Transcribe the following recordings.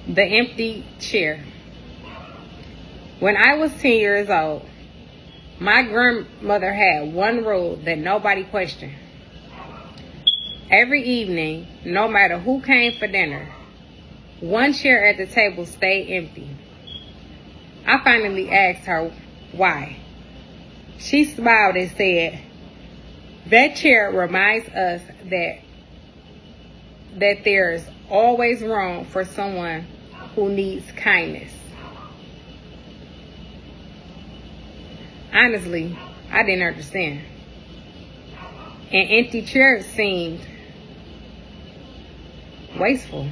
The empty chair. When I was 10 years old, my grandmother had one rule that nobody questioned. Every evening, no matter who came for dinner, one chair at the table stayed empty. I finally asked her why. She smiled and said, "That chair reminds us that there's always room for someone who needs kindness." Honestly, I didn't understand. An empty chair seemed wasteful.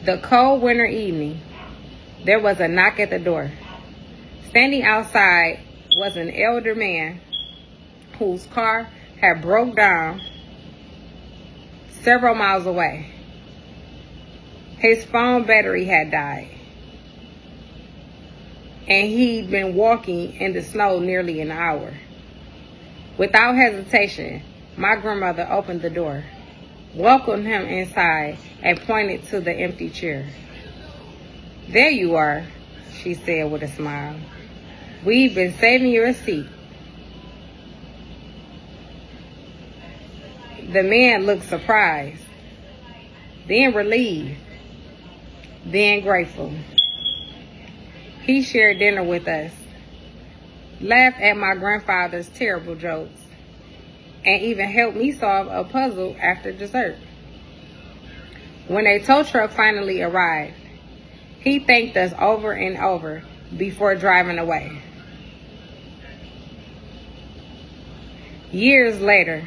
The cold winter evening, there was a knock at the door. Standing outside was an elder man whose car had broke down several miles away. His phone battery had died, and he'd been walking in the snow nearly an hour. Without hesitation, my grandmother opened the door, welcomed him inside, and pointed to the empty chair. "There you are," she said with a smile. "We've been saving you a seat." The man looked surprised, then relieved, then grateful. He shared dinner with us, laughed at my grandfather's terrible jokes, and even helped me solve a puzzle after dessert. When a tow truck finally arrived, he thanked us over and over before driving away. Years later,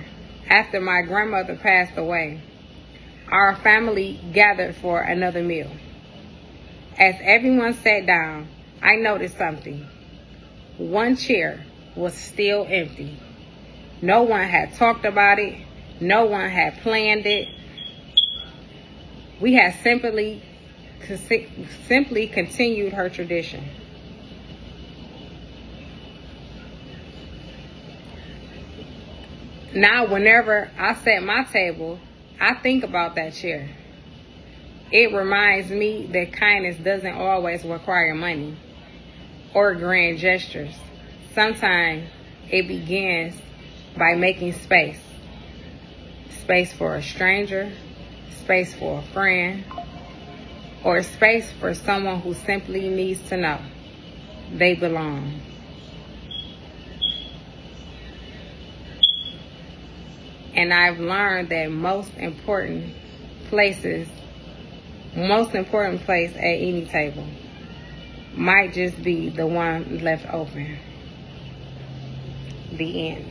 after my grandmother passed away, our family gathered for another meal. As everyone sat down, I noticed something. One chair was still empty. No one had talked about it. No one had planned it. We had simply continued her tradition. Now, whenever I set my table, I think about that chair. It reminds me that kindness doesn't always require money or grand gestures. Sometimes it begins by making space. Space for a stranger, space for a friend, or space for someone who simply needs to know they belong. And I've learned that most important place at any table might just be the one left open. The end.